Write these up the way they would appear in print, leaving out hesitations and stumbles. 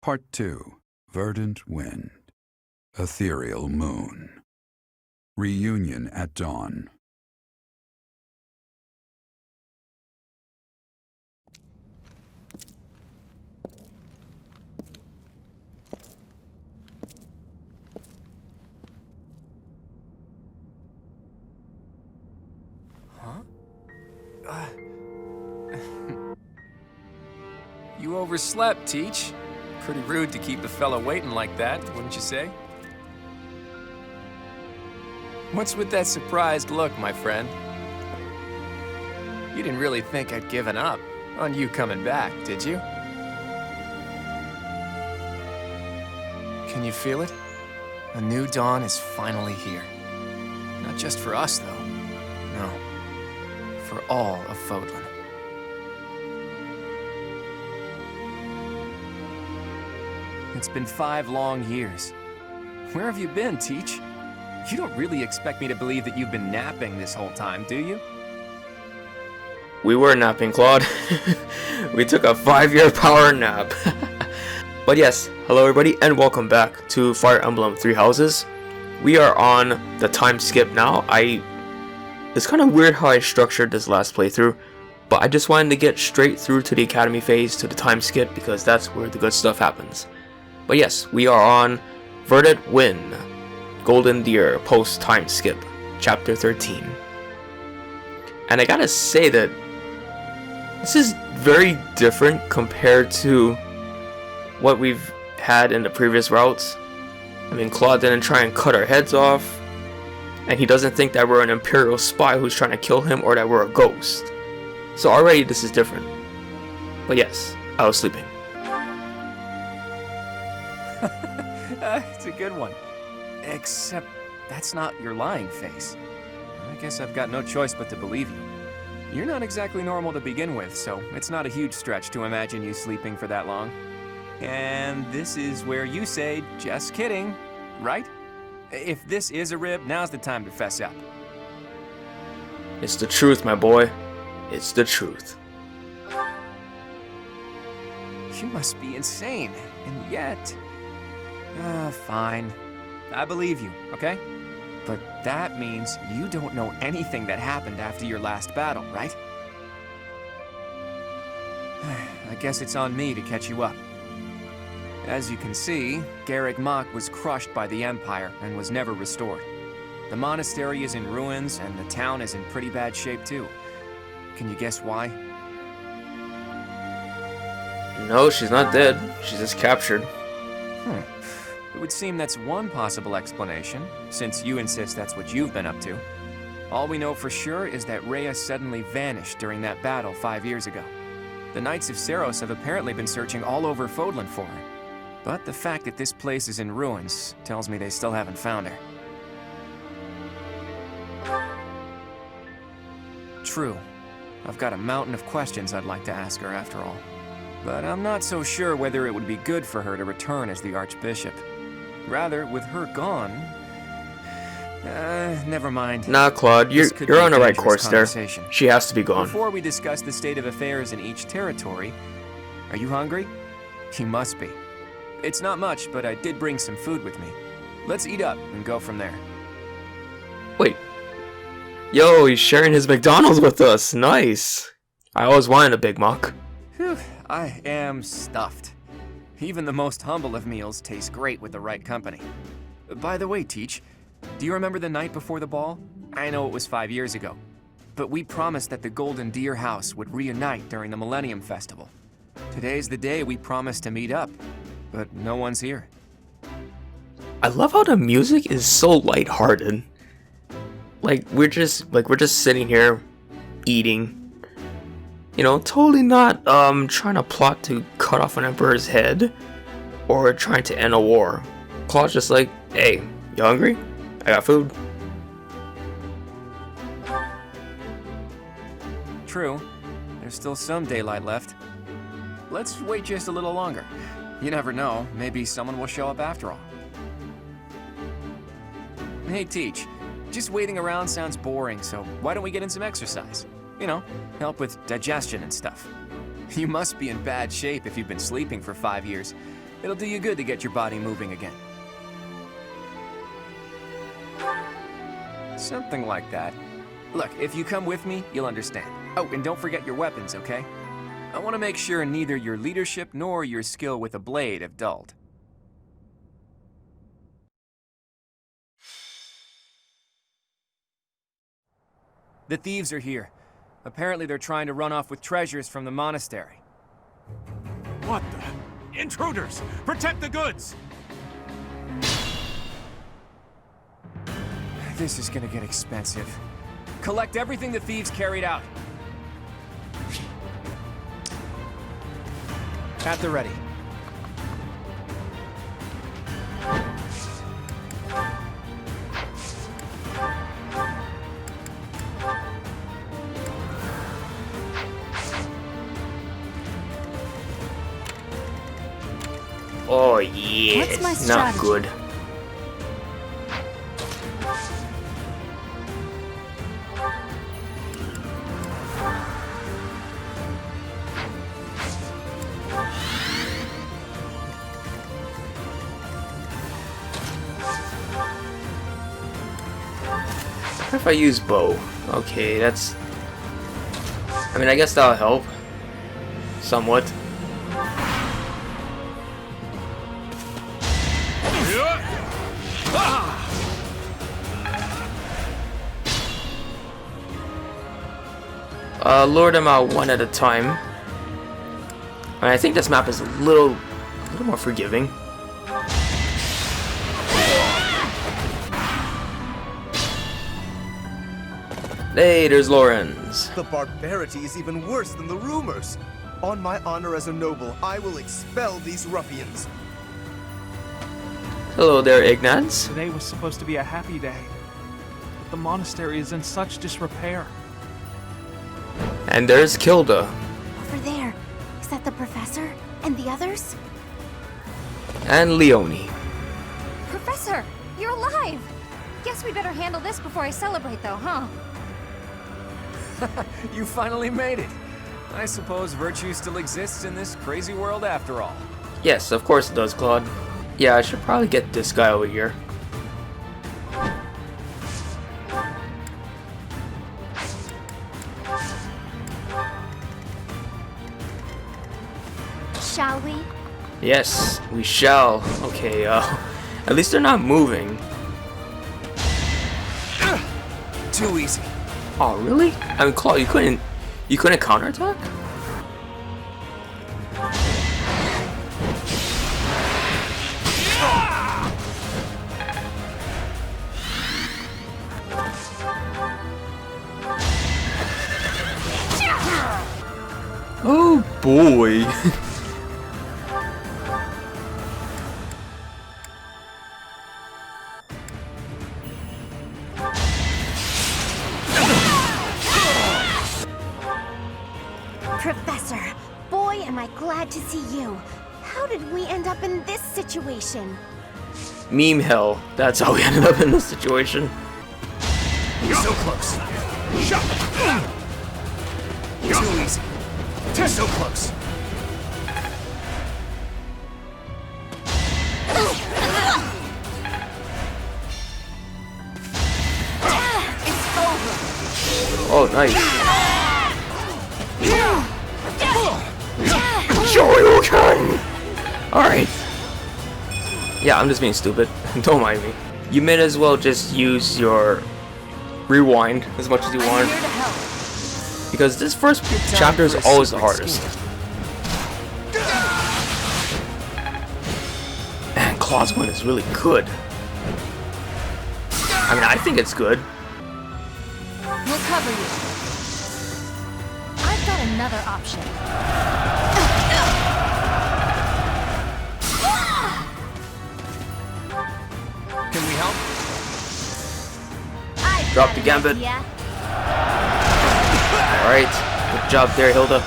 Part 2. Verdant Wind. Ethereal Moon. Reunion at Dawn. You overslept, Teach. Pretty rude to keep the fella waiting like that, wouldn't you say? What's with that surprised look, my friend? You didn't really think I'd given up on you coming back, did you? Can you feel it? A new dawn is finally here. Not just for us, though. No. For all of Fodlan. It's been 5 long years. Where have you been, Teach? You don't really expect me to believe that you've been napping this whole time, do you? We were napping, Claude. We took a 5-year power nap. But yes, hello everybody and welcome back to Fire Emblem Three Houses. We are on the time skip now. It's kind of weird how I structured this last playthrough, but I just wanted to get straight through to the academy phase, to the time skip, because that's where the good stuff happens. But yes, we are on Verdant Wind, Golden Deer post time skip, chapter 13. And I gotta say that this is very different compared to what we've had in the previous routes. I mean, Claude didn't try and cut our heads off, and he doesn't think that we're an Imperial spy who's trying to kill him or that we're a ghost. So already this is different. But yes, I was sleeping. It's a good one. Except that's not your lying face. I guess I've got no choice but to believe you. You're not exactly normal to begin with, so it's not a huge stretch to imagine you sleeping for that long. And this is where you say, just kidding, right? If this is a rib, now's the time to fess up. It's the truth, my boy. It's the truth. You must be insane, and yet... fine. I believe you, okay? But that means you don't know anything that happened after your last battle, right? I guess it's on me to catch you up. As you can see, Garreg Mach was crushed by the Empire and was never restored. The monastery is in ruins, and the town is in pretty bad shape too. Can you guess why? No, she's not dead. She's just captured. It would seem that's one possible explanation, since you insist that's what you've been up to. All we know for sure is that Rhea suddenly vanished during that battle 5 years ago. The Knights of Seiros have apparently been searching all over Fodlan for her. But the fact that this place is in ruins tells me they still haven't found her. True. I've got a mountain of questions I'd like to ask her after all. But I'm not so sure whether it would be good for her to return as the Archbishop. Rather, with her gone... never mind. Nah, Claude, you're on the right course there. She has to be gone. Before we discuss the state of affairs in each territory, are you hungry? You must be. It's not much, but I did bring some food with me. Let's eat up and go from there. Wait. Yo, he's sharing his McDonald's with us. Nice. I always wanted a Big Mac. Whew, I am stuffed. Even the most humble of meals taste great with the right company. By the way, Teach, do you remember the night before the ball? I know it was 5 years ago, but we promised that the Golden Deer House would reunite during the Millennium Festival. Today's the day we promised to meet up, but no one's here. I love how the music is so lighthearted. Like we're just sitting here eating. You know, totally not trying to plot to cut off an emperor's head or trying to end a war. Claude's just like, hey, you hungry? I got food. True. There's still some daylight left. Let's wait just a little longer. You never know, maybe someone will show up after all. Hey, Teach. Just waiting around sounds boring, so why don't we get in some exercise? You know, help with digestion and stuff. You must be in bad shape if you've been sleeping for 5 years. It'll do you good to get your body moving again. Something like that. Look, if you come with me, you'll understand. Oh, and don't forget your weapons, okay? I want to make sure neither your leadership nor your skill with a blade have dulled. The thieves are here. Apparently they're trying to run off with treasures from the monastery. What the? Intruders! Protect the goods! This is gonna get expensive. Collect everything the thieves carried out. At the ready. Oh yeah, What's my not strategy? good. What if I use bow? Okay, that's... I mean, I guess that'll help. Somewhat. Lure them out one at a time. And I think this map is a little more forgiving. Hey, there's Lorenz. The barbarity is even worse than the rumors. On my honor as a noble, I will expel these ruffians. Hello there, Ignaz. Today was supposed to be a happy day, but the monastery is in such disrepair. And there's Kilda. Over there. Is that the professor? And the others? And Leonie. Professor, you're alive! Guess we better handle this before I celebrate though, huh? You finally made it. I suppose virtue still exists in this crazy world after all. Yes, of course it does, Claude. Yeah, I should probably get this guy over here. Shall we? Yes, we shall. Okay, at least they're not moving. Too easy. Oh, really? I mean, Claude, you couldn't counterattack? Oh boy. Professor, boy am I glad to see you. How did we end up in this situation? Meme hell. That's how we ended up in this situation. You're so close. Too easy. So close. It's over. Oh, nice. Shoryuken! Alright. Yeah, I'm just being stupid. Don't mind me. You may as well just use your rewind as much as you I'm want. here to help. Because this first chapter is always the hardest. And Claude's one is really good. I mean, I think it's good. We'll cover you. I've got another option. Can we help? I've Drop got the an gambit. idea. Alright, good job there, Hilda.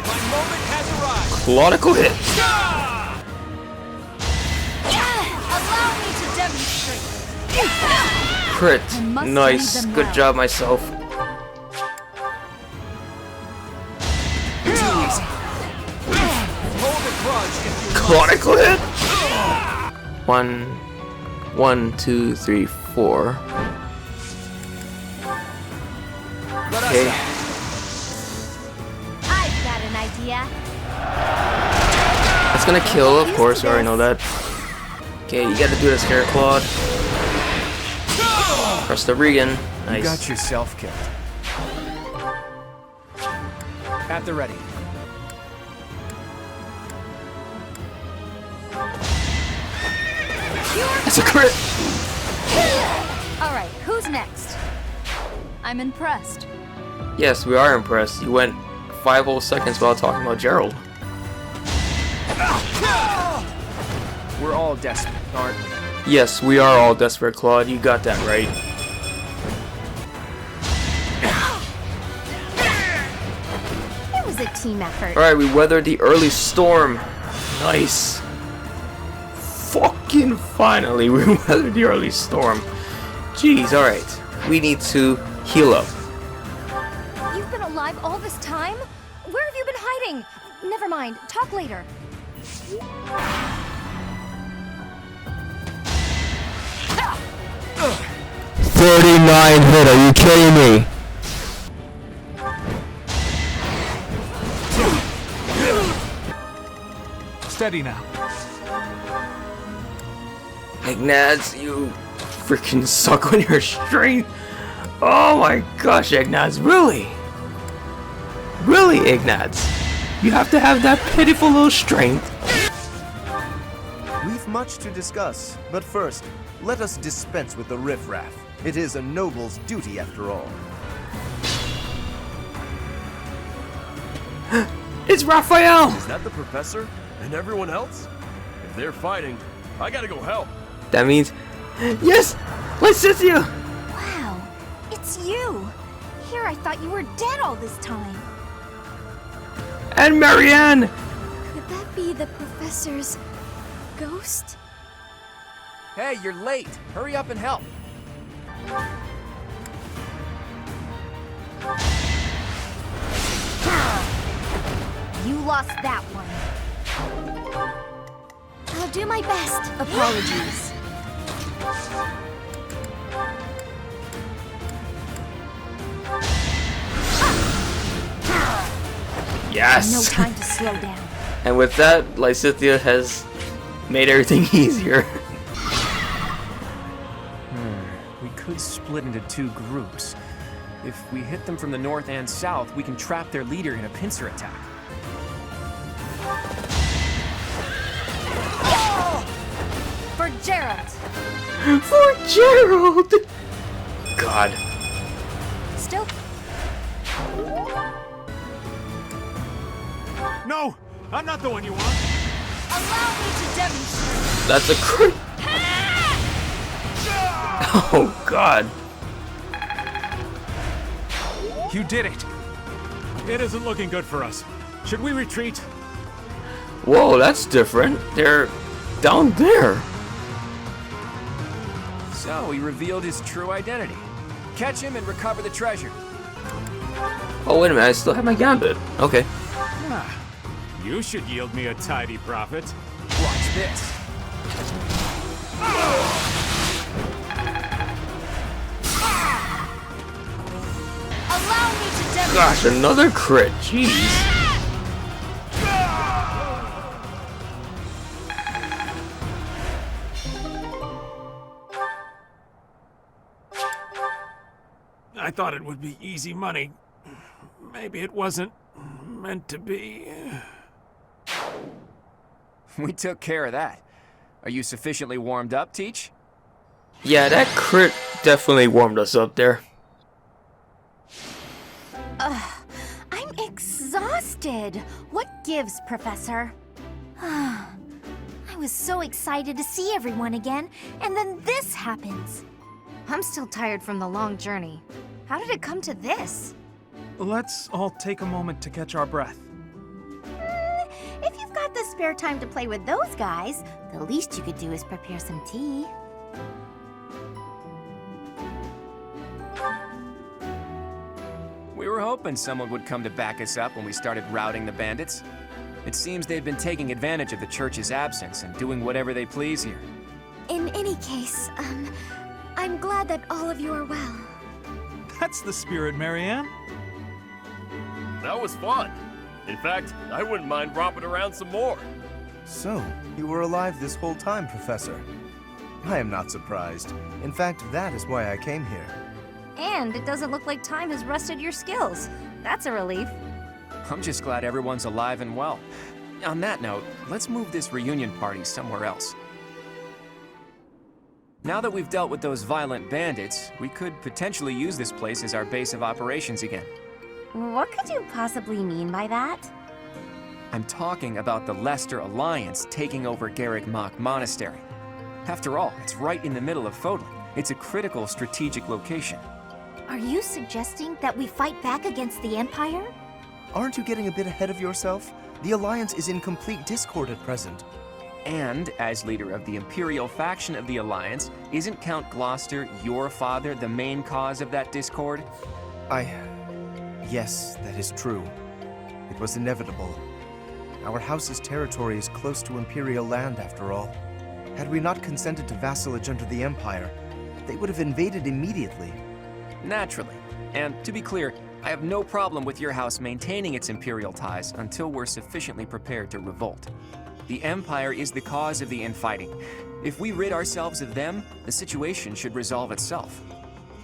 My moment has arrived! Claudical hit. Allow me to demonstrate. Crit. I must Nice. lead them Good well. job, myself. Chronicle hit. 1, 2, 3, 4. Okay. I've got an idea. It's gonna kill, of course. I already know that. Okay, you gotta do this here, Claude. Press the Regan. Nice. You got yourself killed. At the ready. That's a crit. All right, who's next? I'm impressed. Yes, we are impressed. You went 5 whole seconds without talking about Gerald. We're all desperate, aren't we? Yes, we are all desperate, Claude. You got that right. It was a team effort. Alright, we weathered the early storm. Nice. Fucking finally, we weathered the early storm. Jeez, alright. We need to heal up. You've been alive all this time? Where have you been hiding? Never mind, talk later. 39 hit, are you kidding me? Steady now. Ignaz, you freaking suck on your strength. Oh my gosh, Ignaz, really? Really, Ignaz? You have to have that pitiful little strength. We've much to discuss, but first, let us dispense with the riffraff. It is a noble's duty after all. It's Raphael! Is that the professor? And everyone else? If they're fighting, I gotta go help. That means... Yes! Lysithia! Wow, it's you. Here I thought you were dead all this time. And Marianne! Could that be the professor's ghost? Hey, you're late. Hurry up and help. You lost that one. I'll do my best. Apologies. Yes! No time to slow down. And with that, Lysithia has made everything easier. We could split into 2 groups. If we hit them from the north and south, we can trap their leader in a pincer attack. For Gerald. For Gerald! God. Still. No, I'm not the one you want. Allow me to demonstrate. That's a crit. Oh God. You did it. It isn't looking good for us. Should we retreat? Whoa, that's different. They're down there. So he revealed his true identity. Catch him and recover the treasure. Oh wait a minute, I still have my gambit. Okay. You should yield me a tidy profit. Watch this. Allow me to demonstrate. Gosh, another crit. Jeez. I thought it would be easy money. Maybe it wasn't meant to be. We took care of that. Are you sufficiently warmed up, Teach? Yeah, that crit definitely warmed us up there. I'm exhausted. What gives, Professor? I was so excited to see everyone again, and then this happens. I'm still tired from the long journey. How did it come to this? Let's all take a moment to catch our breath. If you've got the spare time to play with those guys, the least you could do is prepare some tea. We were hoping someone would come to back us up when we started routing the bandits. It seems they've been taking advantage of the church's absence and doing whatever they please here. In any case, I'm glad that all of you are well. That's the spirit, Marianne. That was fun. In fact, I wouldn't mind romping around some more. So, you were alive this whole time, Professor. I am not surprised. In fact, that is why I came here. And it doesn't look like time has rusted your skills. That's a relief. I'm just glad everyone's alive and well. On that note, let's move this reunion party somewhere else. Now that we've dealt with those violent bandits, we could potentially use this place as our base of operations again. What could you possibly mean by that? I'm talking about the Leicester Alliance taking over Garrick Mach Monastery. After all, it's right in the middle of Fodling. It's a critical strategic location. Are you suggesting that we fight back against the Empire? Aren't you getting a bit ahead of yourself? The Alliance is in complete discord at present. And, as leader of the Imperial faction of the Alliance, isn't Count Gloucester, your father, the main cause of that discord? Yes, that is true. It was inevitable. Our house's territory is close to Imperial land, after all. Had we not consented to vassalage under the Empire, they would have invaded immediately. Naturally. And to be clear, I have no problem with your house maintaining its Imperial ties until we're sufficiently prepared to revolt. The Empire is the cause of the infighting. If we rid ourselves of them, the situation should resolve itself.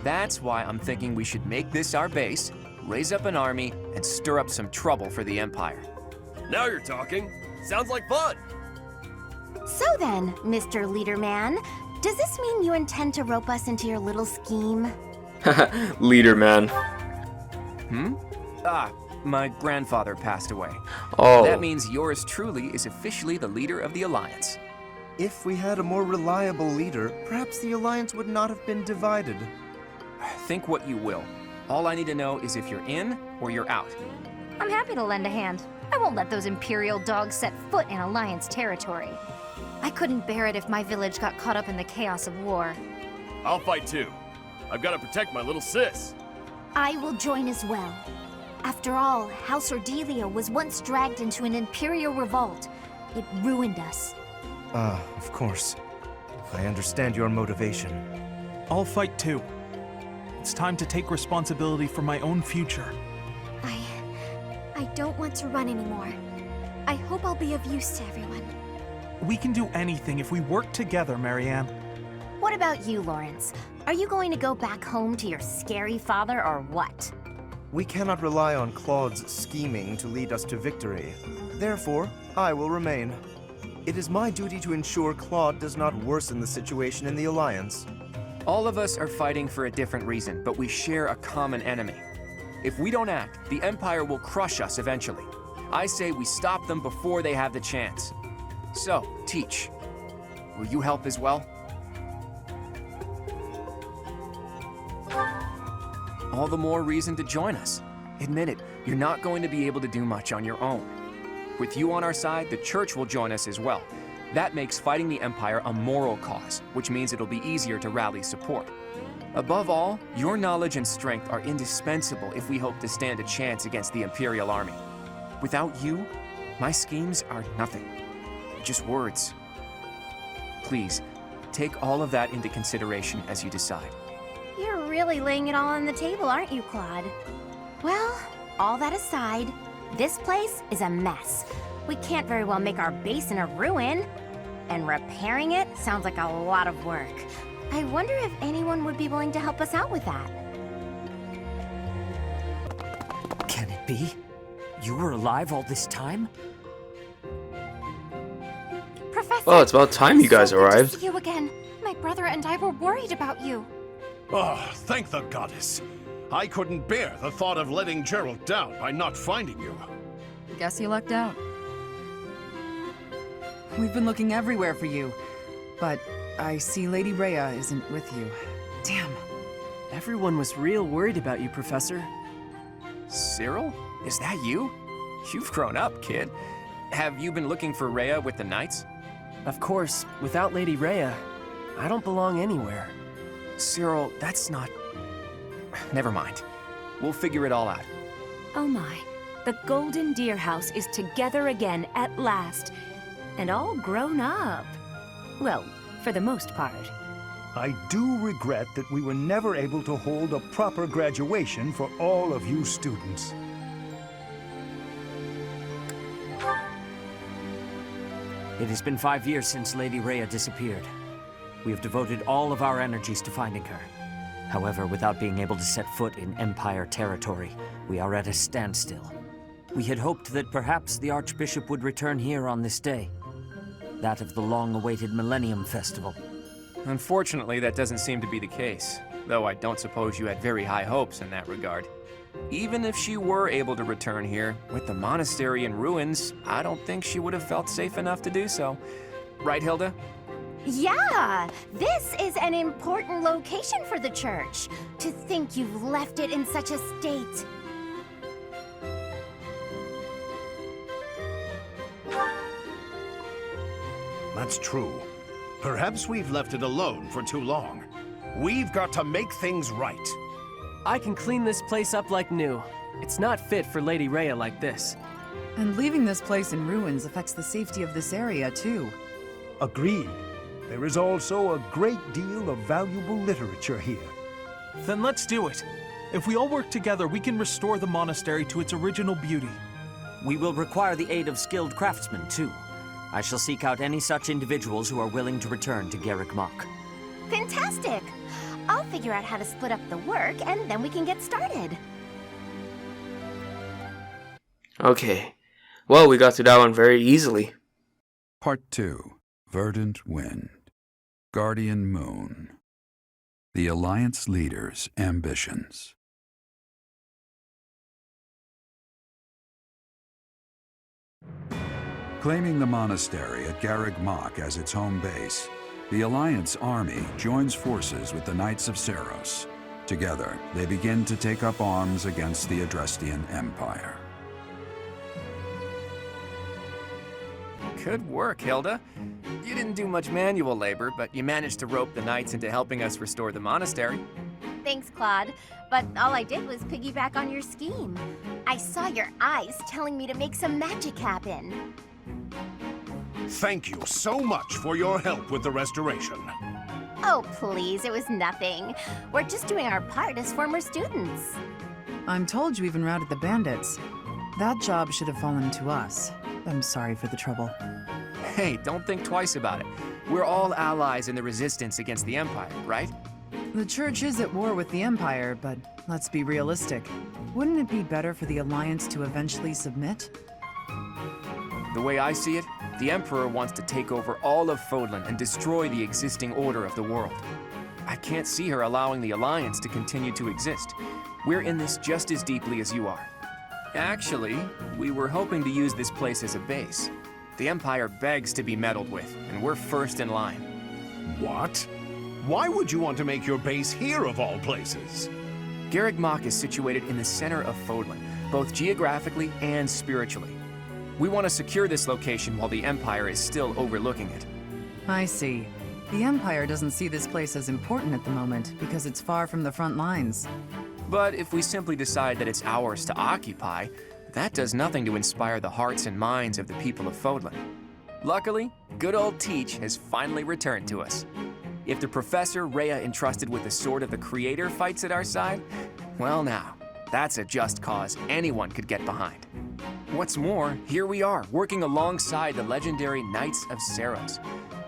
That's why I'm thinking we should make this our base, raise up an army, and stir up some trouble for the Empire. Now you're talking. Sounds like fun. So then, Mr. Leaderman, does this mean you intend to rope us into your little scheme? Leader man. My grandfather passed away. Oh. That means yours truly is officially the leader of the Alliance. If we had a more reliable leader, perhaps the Alliance would not have been divided. Think what you will. All I need to know is if you're in or you're out. I'm happy to lend a hand. I won't let those Imperial dogs set foot in Alliance territory. I couldn't bear it if my village got caught up in the chaos of war. I'll fight too. I've got to protect my little sis. I will join as well. After all, House Ordelia was once dragged into an Imperial revolt. It ruined us. Of course. I understand your motivation. I'll fight too. It's time to take responsibility for my own future. I don't want to run anymore. I hope I'll be of use to everyone. We can do anything if we work together, Marianne. What about you, Lawrence? Are you going to go back home to your scary father or what? We cannot rely on Claude's scheming to lead us to victory. Therefore, I will remain. It is my duty to ensure Claude does not worsen the situation in the Alliance. All of us are fighting for a different reason, but we share a common enemy. If we don't act, the Empire will crush us eventually. I say we stop them before they have the chance. So, Teach, will you help as well? All the more reason to join us. Admit it, you're not going to be able to do much on your own. With you on our side, the Church will join us as well. That makes fighting the Empire a moral cause, which means it'll be easier to rally support. Above all, your knowledge and strength are indispensable if we hope to stand a chance against the Imperial army. Without you, my schemes are nothing. Just words. Please, take all of that into consideration as you decide. You're really laying it all on the table, aren't you, Claude? Well, all that aside, this place is a mess. We can't very well make our base in a ruin. And repairing it sounds like a lot of work. I wonder if anyone would be willing to help us out with that. Can it be? You were alive all this time? Professor! Oh, it's about time you guys so good arrived. to see you again. My brother and I were worried about you. Oh, thank the goddess. I couldn't bear the thought of letting Gerald down by not finding you. Guess you lucked out. We've been looking everywhere for you, but I see Lady Rhea isn't with you. Damn. Everyone was real worried about you, Professor. Cyril? Is that you? You've grown up, kid. Have you been looking for Rhea with the Knights? Of course, without Lady Rhea, I don't belong anywhere. Cyril, that's not... Never mind. We'll figure it all out. Oh my. The Golden Deer House is together again at last, and all grown up. Well, for the most part. I do regret that we were never able to hold a proper graduation for all of you students. It has been 5 years since Lady Rhea disappeared. We have devoted all of our energies to finding her. However, without being able to set foot in Empire territory, we are at a standstill. We had hoped that perhaps the Archbishop would return here on this day. That of the long-awaited Millennium Festival. Unfortunately, that doesn't seem to be the case, though I don't suppose you had very high hopes in that regard. Even if she were able to return here, with the monastery in ruins, I don't think she would have felt safe enough to do so. Right, Hilda? Yeah, this is an important location for the church. To think you've left it in such a state. That's true. Perhaps we've left it alone for too long. We've got to make things right. I can clean this place up like new. It's not fit for Lady Rhea like this. And leaving this place in ruins affects the safety of this area, too. Agreed. There is also a great deal of valuable literature here. Then let's do it. If we all work together, we can restore the monastery to its original beauty. We will require the aid of skilled craftsmen, too. I shall seek out any such individuals who are willing to return to Garrick Mach. Fantastic! I'll figure out how to split up the work, and then we can get started. Okay. Well, we got through that one very easily. Part 2. Verdant Wind. Guardian Moon. The Alliance Leader's Ambitions. Claiming the monastery at Garrick Mach as its home base, the Alliance army joins forces with the Knights of Seros. Together, they begin to take up arms against the Adrestian Empire. Good work, Hilda. You didn't do much manual labor, but you managed to rope the knights into helping us restore the monastery. Thanks, Claude. But all I did was piggyback on your scheme. I saw your eyes telling me to make some magic happen. Thank you so much for your help with the restoration. Oh, please, it was nothing. We're just doing our part as former students. I'm told you even routed the bandits. That job should have fallen to us. I'm sorry for the trouble. Hey, don't think twice about it. We're all allies in the resistance against the Empire, right? The Church is at war with the Empire, but let's be realistic. Wouldn't it be better for the Alliance to eventually submit? The way I see it, the Emperor wants to take over all of Fodlan and destroy the existing order of the world. I can't see her allowing the Alliance to continue to exist. We're in this just as deeply as you are. Actually, we were hoping to use this place as a base. The Empire begs to be meddled with, and we're first in line. What? Why would you want to make your base here of all places? Garrick Mach is situated in the center of Fodlan, both geographically and spiritually. We want to secure this location while the Empire is still overlooking it. I see. The Empire doesn't see this place as important at the moment because it's far from the front lines. But if we simply decide that it's ours to occupy, that does nothing to inspire the hearts and minds of the people of Fodlan. Luckily, good old Teach has finally returned to us. If the Professor Rhea entrusted with the Sword of the Creator fights at our side, well now, that's a just cause anyone could get behind. What's more, here we are, working alongside the legendary Knights of Seros.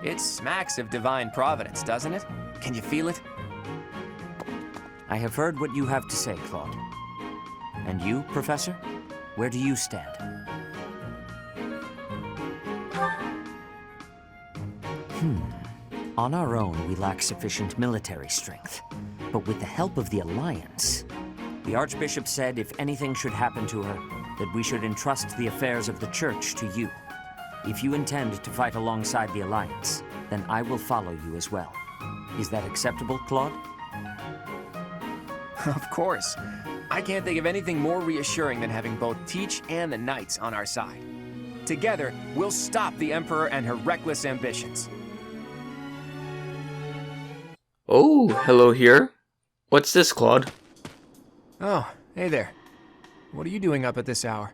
It smacks of divine providence, doesn't it? Can you feel it? I have heard what you have to say, Claude. And you, Professor? Where do you stand? On our own, we lack sufficient military strength. But with the help of the Alliance, the Archbishop said if anything should happen to her, that we should entrust the affairs of the Church to you. If you intend to fight alongside the Alliance, then I will follow you as well. Is that acceptable, Claude? Of course. I can't think of anything more reassuring than having both Teach and the Knights on our side. Together, we'll stop the Emperor and her reckless ambitions. Oh, hello here. What's this, Claude? Oh, hey there. What are you doing up at this hour?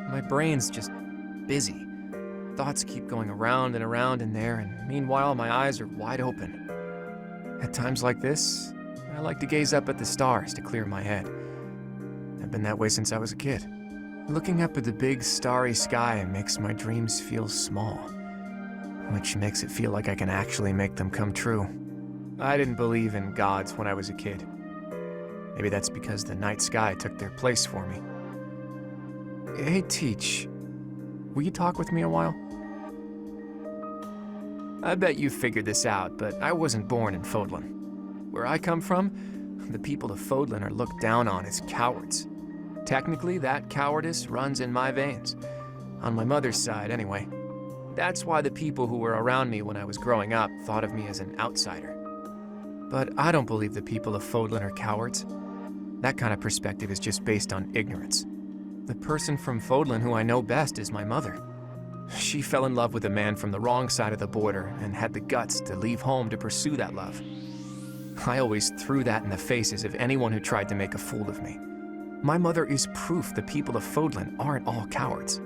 My brain's just busy. Thoughts keep going around and around in there, and meanwhile my eyes are wide open. At times like this, I like to gaze up at the stars to clear my head. I've been that way since I was a kid. Looking up at the big starry sky makes my dreams feel small, which makes it feel like I can actually make them come true. I didn't believe in gods when I was a kid. Maybe that's because the night sky took their place for me. Hey, Teach, will you talk with me a while? I bet you figured this out, but I wasn't born in Fodlan. Where I come from, the people of Fodlan are looked down on as cowards. Technically, that cowardice runs in my veins. On my mother's side, anyway. That's why the people who were around me when I was growing up thought of me as an outsider. But I don't believe the people of Fodlan are cowards. That kind of perspective is just based on ignorance. The person from Fodlan who I know best is my mother. She fell in love with a man from the wrong side of the border and had the guts to leave home to pursue that love. I always threw that in the faces of anyone who tried to make a fool of me. My mother is proof the people of Fodlan aren't all cowards.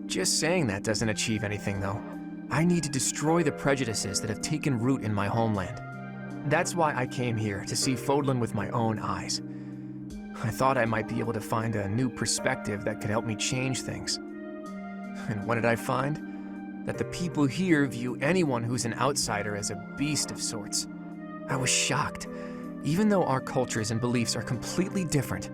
Just saying that doesn't achieve anything, though. I need to destroy the prejudices that have taken root in my homeland. That's why I came here, to see Fodlan with my own eyes. I thought I might be able to find a new perspective that could help me change things. And what did I find? That the people here view anyone who's an outsider as a beast of sorts. I was shocked. Even though our cultures and beliefs are completely different,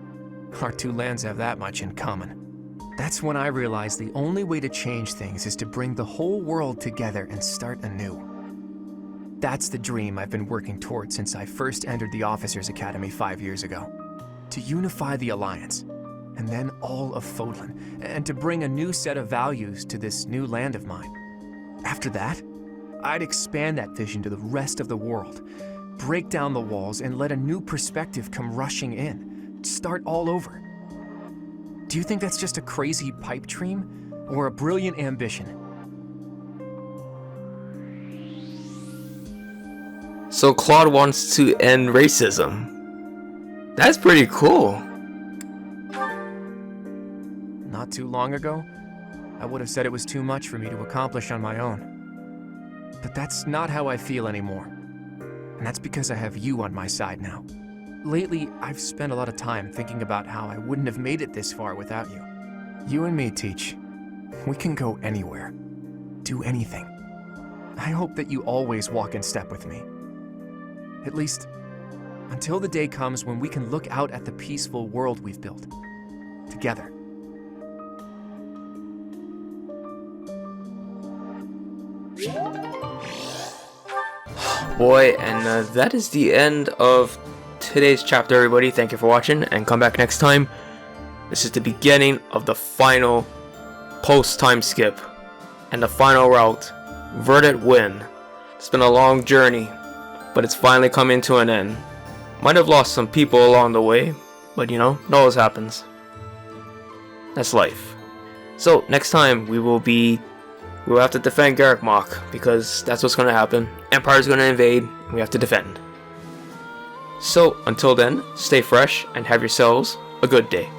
our two lands have that much in common. That's when I realized the only way to change things is to bring the whole world together and start anew. That's the dream I've been working toward since I first entered the Officers Academy 5 years ago. To unify the Alliance, and then all of Fodlan, and to bring a new set of values to this new land of mine. After that, I'd expand that vision to the rest of the world, break down the walls, and let a new perspective come rushing in. Start all over. Do you think that's just a crazy pipe dream, or a brilliant ambition? So Claude wants to end racism. That's pretty cool. Not too long ago, I would have said it was too much for me to accomplish on my own. But that's not how I feel anymore. And that's because I have you on my side now. Lately, I've spent a lot of time thinking about how I wouldn't have made it this far without you. You and me, Teach. We can go anywhere. Do anything. I hope that you always walk in step with me. At least, until the day comes when we can look out at the peaceful world we've built. Together. Boy, and that is the end of today's chapter, everybody. Thank you for watching, and come back next time. This is the beginning of the final post-time skip and the final route, Verdant Win. It's been a long journey, but it's finally coming to an end. Might have lost some people along the way, but you know, it always happens. That's life. So next time we'll have to defend Garrick Mach, because that's what's going to happen. Empire's going to invade, and we have to defend. So until then, stay fresh and have yourselves a good day.